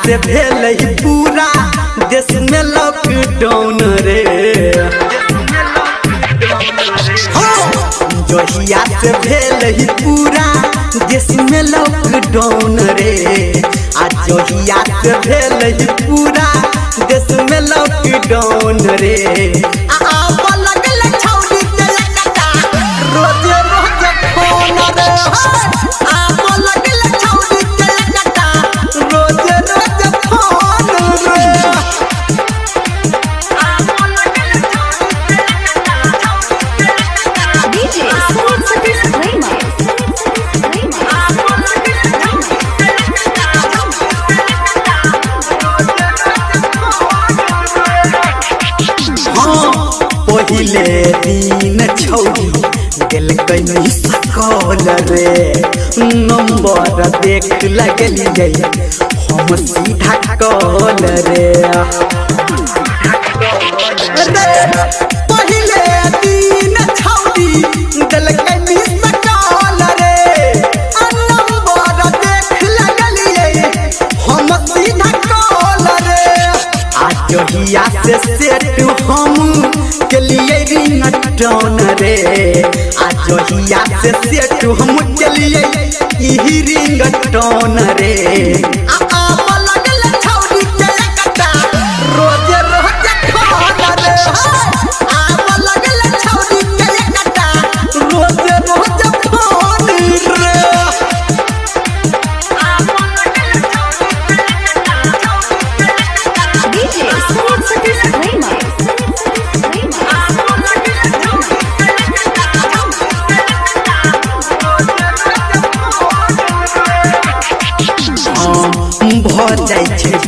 से भेल पूरा देश में लॉकडाउन रे। जहिया से भेल पूरा देश में लॉकडाउन रे। आज जहिया से भेल पूरा देश में लॉकडाउन रे। पहिले दिन छौरी दिल कहीं सकल रे। नंबर देख लगलिए हम सीधा कॉल रे। पहिले दिन छौरी दिल कहीं सकल रे। नंबर देख लगलिए हम सीधा कॉल रे। आज जहिया से सेट हम के लिए रिंगटोन रे। आज जहिया से सेट हम के लिए ई रिंगटोन रे।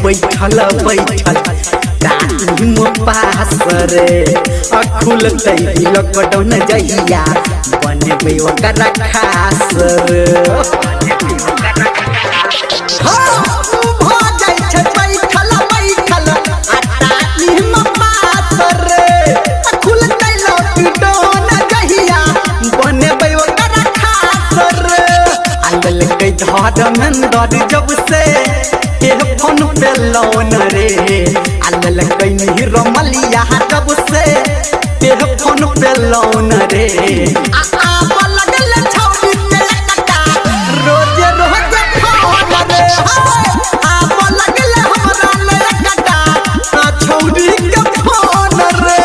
बैठल बैठल टाइम पास रे। खुलते लॉकडाउन जहिया बनबे ओकर खास रे। बैठल बैठल टाइम पास रे। खुलते लॉकडाउन जहिया बनबे ओकर खास रे। आलल के धर्मेंद्र जब से फोन पे लोन रे। आलल कहीं रमलिया जब से फोन पे लोन रे। रोजे रोजे फोन रे। छौरी के फोन रे।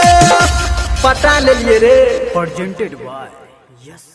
पटा ले रे। Presented by yes.